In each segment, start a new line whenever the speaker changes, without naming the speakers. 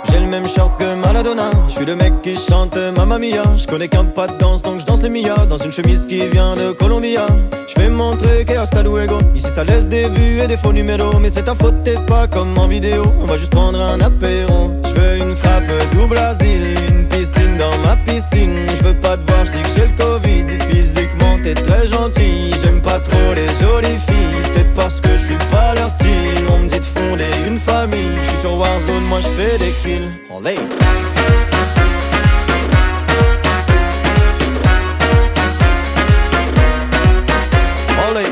J'ai le même short que Maradona. Je suis le mec qui chante Mamma Mia. Je connais qu'un pas de danse donc je danse le Mia. Dans une chemise qui vient de Colombia. Je fais mon truc et hasta luego. Ici ça laisse des vues et des faux numéros. Mais c'est ta faute, t'es pas comme en vidéo. On va juste prendre un apéro. Je veux une frappe du Brésil, une piscine dans ma piscine. Je veux pas te voir, je dis que j'ai le Covid. Physiquement t'es très gentil. J'aime pas trop les jolies filles. Peut-être parce que je suis pas leur style. On me dit de fonder une famille. Je suis sur Warzone, moi je fais des kills. Olé. Olé.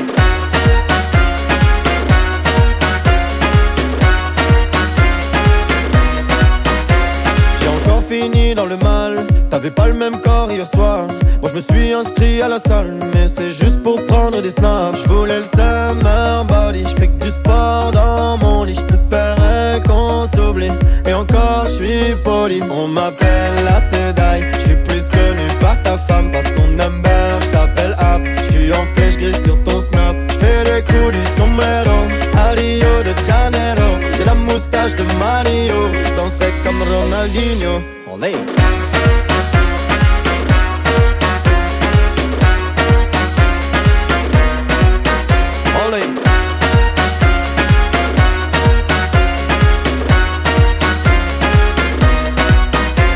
J'ai encore fini dans le mal. T'avais pas le même corps hier soir. Moi je me suis inscrit à la salle, mais c'est juste pour prendre des snaps. Je voulais le summer body. Je fais que du sport dans mon lit. Je préfère un qu'on s'oublie. Et encore je suis poli. On m'appelle la Sedai. Je suis plus connu par ta femme. Passe ton number, je t'appelle app. Je suis en flèche grise sur ton snap. Je fais les coups du sombrero à Rio de Janeiro. J'ai la moustache de Mario. Je danserai comme Ronaldinho. Olé. Olé.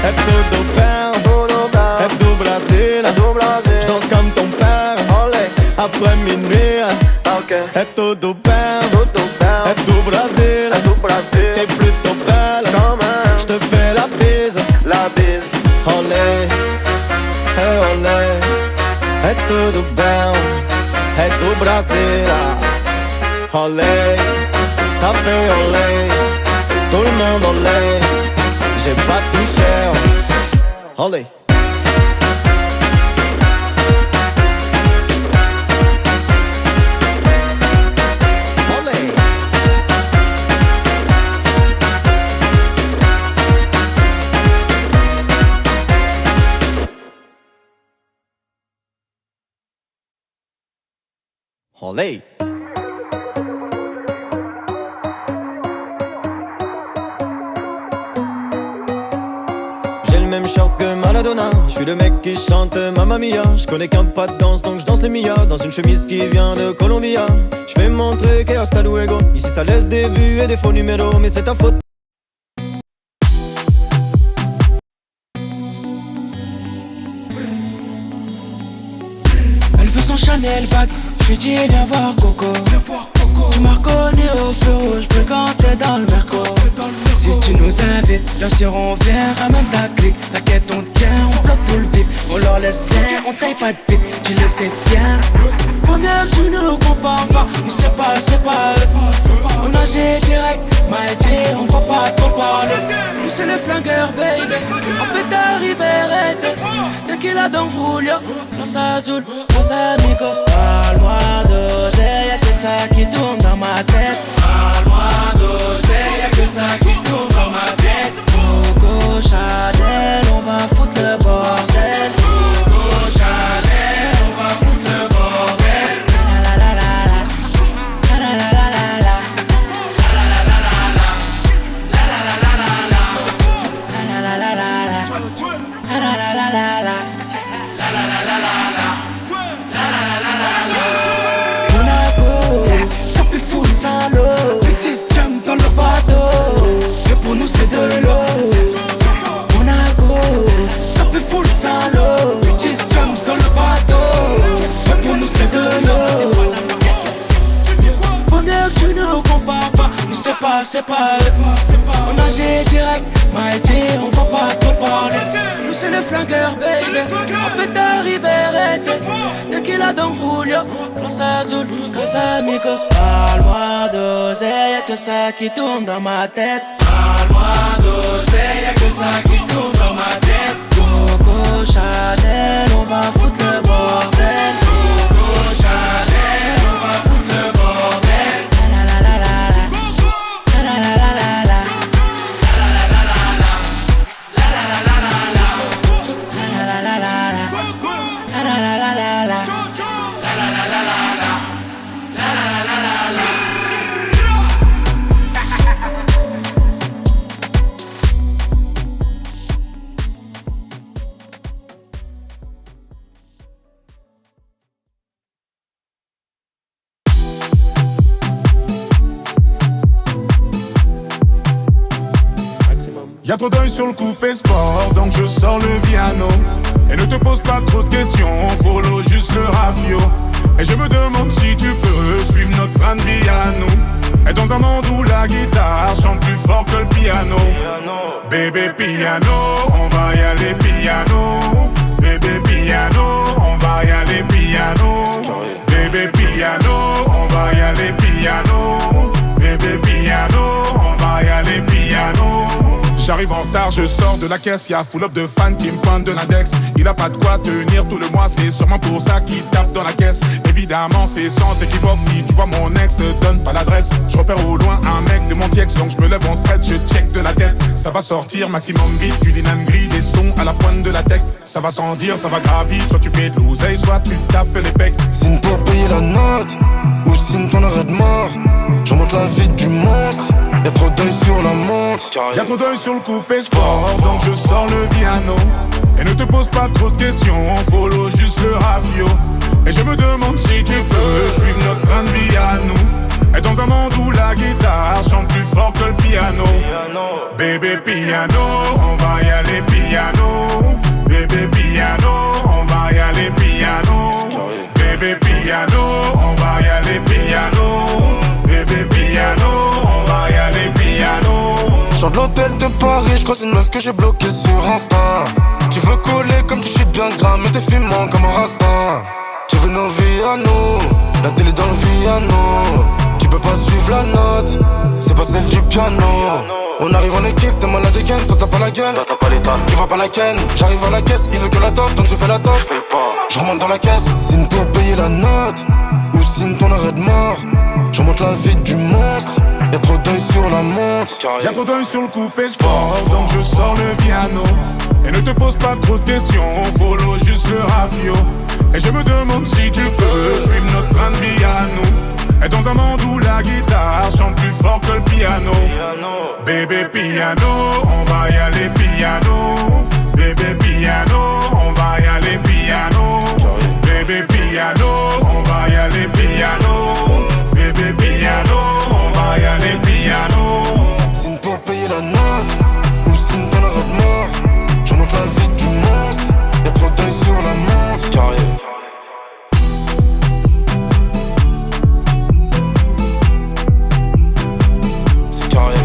É tudo bem, é do Brasil. Je danse comme ton père. Après minuit, é tudo bem, é do Brasil. T'es plutôt belle, je te fais la bise. Olé, olé. É tudo bem, é do Brasil. Olé, ça fait olé. Tout le monde olé. J'ai pas touché. Olé. Olé. J'ai le même short que Maradona. Je suis le mec qui chante Mamma Mia. Je connais qu'un pas de danse donc je danse le Mia. Dans une chemise qui vient de Colombia. Je fais mon truc et hasta luego. Ici ça laisse des vues et des faux numéros. Mais c'est ta faute.
Elle veut son Chanel bag. Je lui dis viens voir Coco. Tu m'as reconnu au feu rouge, fréquenté dans le Merco. Si tu nous invites, bien sûr on vient, ramène ta clique. T'inquiète on tient, on bloque tout le vip. On leur laisse rien, on taille pas de pipe. Tu le sais bien. Faut bien que tu ne compares pas. Mais c'est pas eux. On agit direct, Maïti, on va pas trop parler. Nous c'est les flingueurs baby. On peut t'arriver dès qu'il a dans Julio. Los Azul, los amigos. Parle-moi d'oseille, y'a que ça qui tourne dans ma tête. Parle-moi d'oseille, y'a que ça qui tourne dans ma tête. Coco Chanel, on va foutre le bordel. Coco Chanel, on va foutre le bordel. La la la la la. La la la la la la. La la la la la la. La la la la la la. La la la la la la. La la la la la la. La la la la la la. La la la la la la. Monaco, ça peut foutre sans l'eau. Petit jump dans le bateau. Et pour nous c'est de l'eau. Monaco, ça peut foutre sans l'eau. Petit jump dans le bateau. Et pour nous c'est de l'eau. Faut bien que tu ne compares pas. Mais c'est pas eux. On agit direct, Maïti, on va pas trop parler. Nous c'est les flingueurs baby. On peut t'arriver dès qu'il a dans Julio. Los Azul, los amigos. Parle-moi d'oseille, y'a que ça qui tourne dans ma tête. Parle-moi d'oseille, y'a que ça qui tourne dans ma tête. Coco Chanel, on va foutre le bordel. Coco Chanel, on va foutre le bordel. La la la la la. La la la la la la. La la la la la la. La la la la la la. La la la la la la. La la la la la la. La la la la la la. La la la la la la.
Y'a trop d'œil sur le coupé sport, donc je sors le piano. Et ne te pose pas trop de questions, follow juste le rafio. Et je me demande si tu peux suivre notre train de vie à nous. Et dans un monde où la guitare chante plus fort que le piano. Bébé piano, on va y aller piano. Bébé piano, on va y aller piano. Bébé piano, on va y aller piano. Bébé piano, on va y aller piano. J'arrive en retard, je sors de la caisse, y'a full up de fans qui me pointent de l'index. Il a pas de quoi tenir tout le mois, c'est sûrement pour ça qu'il tape dans la caisse. Évidemment c'est sans équivoque, si tu vois mon ex, ne donne pas l'adresse. Je repère au loin un mec de mon tiex, donc je me lève en stretch, je check de la tête. Ça va sortir maximum vite, du linan gris, des sons à la pointe de la tech. Ça va sans dire, ça va gravir, soit tu fais de l'oseille, soit tu taffes les pecs.
Signe pour payer la note, ou signe ton arrêt de mort. Je monte la vie du monstre, y'a trop d'œil sur la montre.
Y'a trop d'œil sur le coupé sport, donc je sors le piano. Et ne te pose pas trop de questions, follow juste le rafio. Et je me demande si tu peux suivre notre train de vie à nous. Et dans un monde où la guitare chante plus fort que le piano. Bébé piano, on va y aller piano. Bébé piano, on va y aller piano. Bébé piano, on va y aller piano. Bébé piano, on va y aller piano.
Sors de l'hôtel de Paris, j'croise une meuf que j'ai bloquée sur Insta. Tu veux coller comme tu shit bien gras, mais t'es fumant comme un rasta. Tu veux nos vies à nous, la télé dans le piano. Tu peux pas suivre la note, c'est pas celle du piano. On arrive en équipe, t'es malade et ken, toi t'as pas la gueule, t'as pas l'état, tu vois pas la ken. J'arrive à la caisse, il veut que la toffe, donc je fais la toffe. Je fais pas, je remonte dans la caisse. Signe pour payer la note, ou signe ton arrêt de mort. Je remonte la vie du monstre, y'a trop d'œil sur la montre.
Y'a trop d'œil sur le coupé sport, donc je sors le piano. Et ne te pose pas trop de questions, follow juste le rafio. Et je me demande si tu peux suivre notre train de vie à nous. Et dans un monde où la guitare chante plus fort que le piano. Bébé piano, on va y aller piano. Bébé piano, on va y aller piano. Bébé piano, on va y aller piano. Bébé piano, on va y aller piano.
Signe pour payer la note, ou signe ton arrêt de mort. Je monte la vie du monstre, y'a trop d'œil sur la montre. Carré. C'est carré.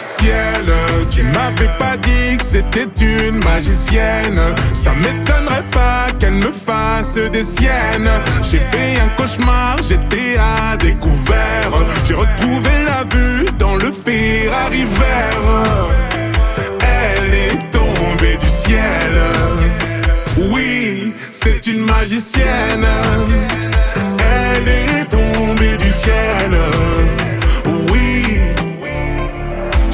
Ciel, tu m'avais pas dit que c'était une magicienne. Ça m'étonnerait pas qu'elle me fasse des siennes. J'ai fait un cauchemar, j'étais à découvert. J'ai retrouvé la vue dans le Ferrari vert. Elle est tombée du ciel. Oui, c'est une magicienne. Elle est tombée du ciel. Oui.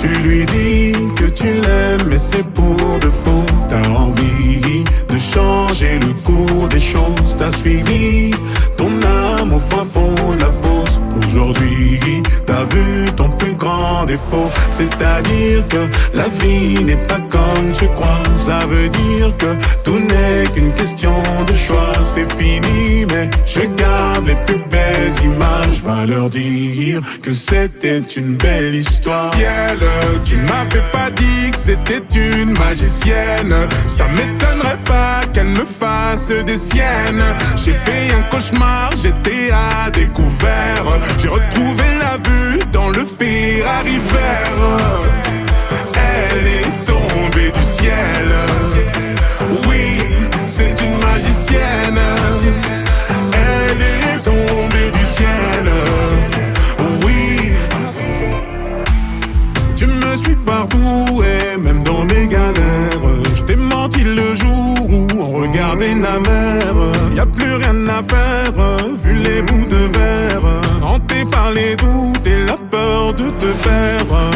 Tu lui dis que tu l'aimes mais c'est pour de faux. T'as envie de changer le cours des choses. T'as suivi ton âme au fin fond de la fosse. Aujourd'hui t'as vu ton plus grand défaut. C'est-à-dire que la vie n'est pas comme tu crois. Ça veut dire que tout n'est qu'une question de choix. C'est fini mais je garde les plus belles images. Va leur dire que c'était une belle histoire. Ciel, tu m'avais pas dit que c'était une magicienne. Ça m'étonnerait pas qu'elle me fasse des siennes. J'ai fait un cauchemar, j'étais à découvert. J'ai retrouvé la vue dans le Ferrari vert. Elle est tombée du ciel. Oui, c'est une magicienne. Elle est tombée du ciel. Oui. Tu me suis partout et même dans les galères. Je t'ai menti le jour où on regardait la mer. Y'a plus rien à faire, vu les bouts de verre. Hanté par les doutes et la peur de te perdre.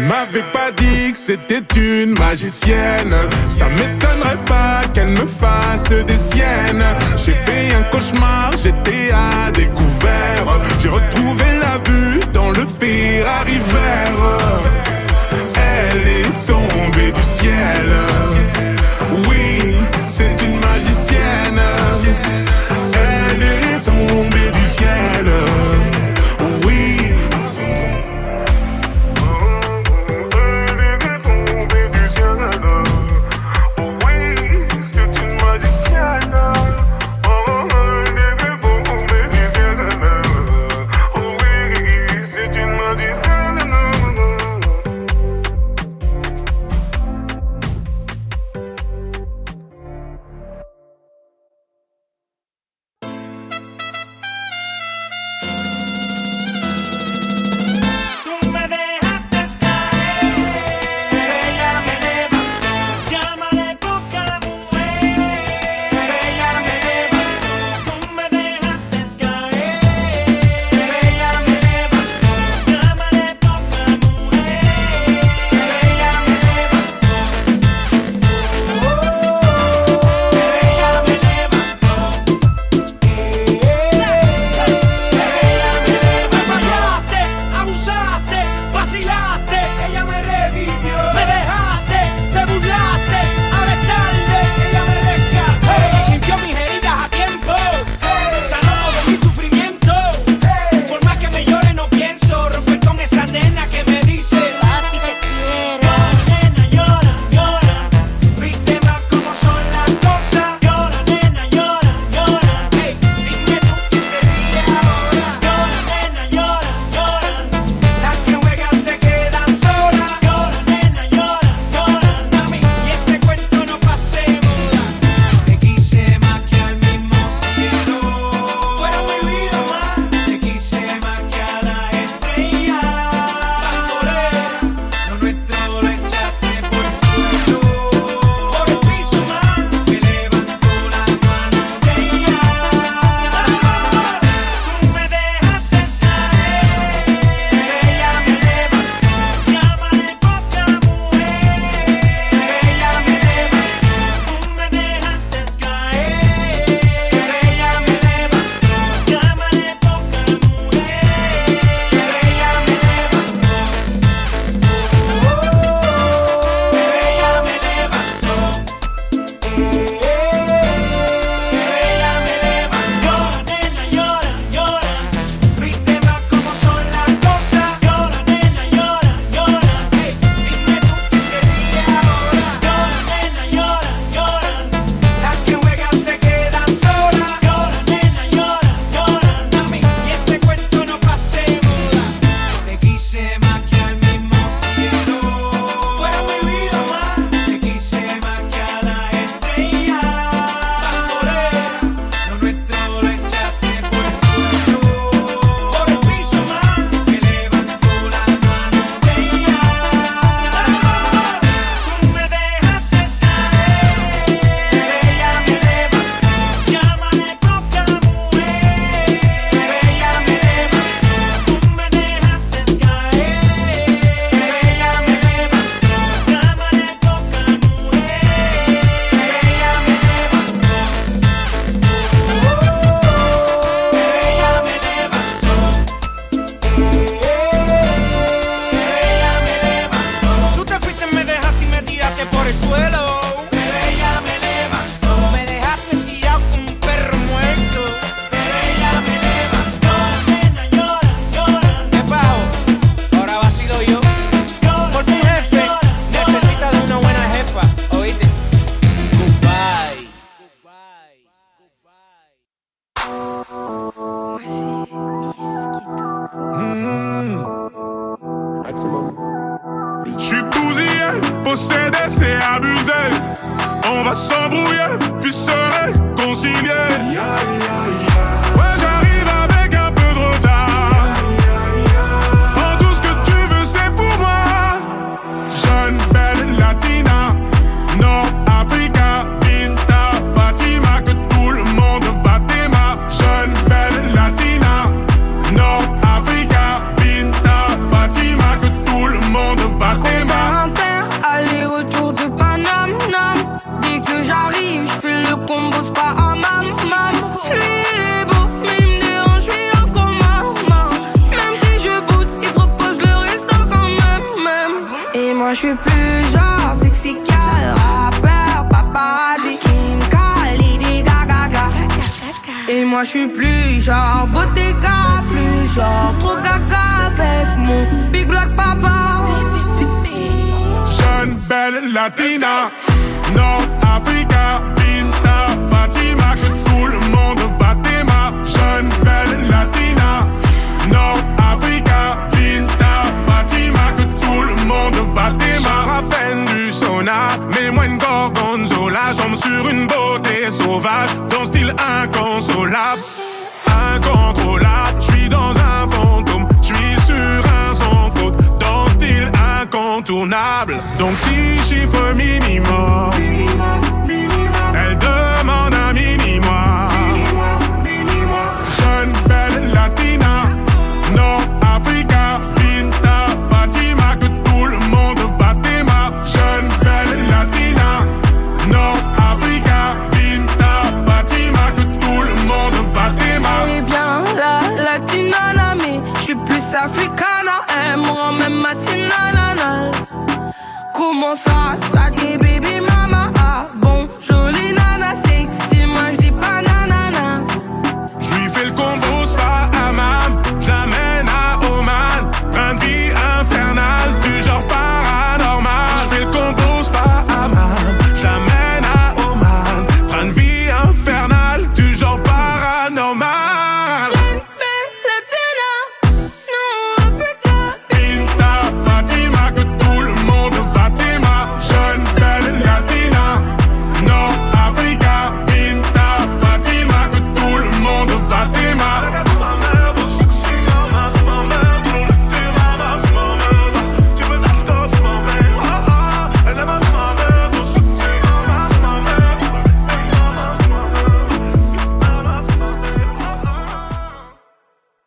m'avais pas dit que c'était une magicienne. Ça m'étonnerait pas qu'elle me fasse des siennes. J'ai fait un cauchemar, j'étais à découvert. J'ai retrouvé la vue dans le Ferrari vert. Elle est tombée du ciel. Oui, c'est une magicienne. Elle est tombée du ciel. Oui. J'suis bousillé, possédé, c'est abusé. On va s'embrouiller, puis se réconcilier. Ouais, j'arrive avec un peu de retard. Prends tout ce que tu veux, c'est pour moi. Jeune, belle, latina, Nord-Africa, Binta, Fatima, que tout le monde va t'aimer. Jeune, belle, latina, Nord-Africa, Binta, Fatima, que tout le monde va t'aimer.
j'suis plus genre sexy gal, rappeur, paparazzi, Kim Khalid, Gaga. Et moi j'suis plus genre Bottega, plus genre trop gaga avec mon big black papa.
Jeune, belle latina, Nord-Africa, Binta, Fatima, que tout le monde va t'aimer. Jeune, belle latina, Nord-Africa, Binta, Fatima, que tout le monde va t'aimer. Je rappelle du sauna, mais moi une gorgonzola, je tombe sur une beauté sauvage, d'un style inconsolable. Incontrôlable, je suis dans un fantôme, je suis sur un sans faute, dans style incontournable. Donc si chiffre minimum, elle demande un mini-moi. Jeune, belle latina, Nord-Africa, Binta, Fatima, que tout le monde va t'aimer. Jeune, belle latina, Nord-Africa, Binta, Fatima, que tout le monde va t'aimer.
Eh bien la latina, mais j'suis plus africana, elle me rend même matinale. Comment ça, t'as dit baby mama? Ah bon, jolie nana, sexy, moi j'dis pas nanana.
J'lui fais le combo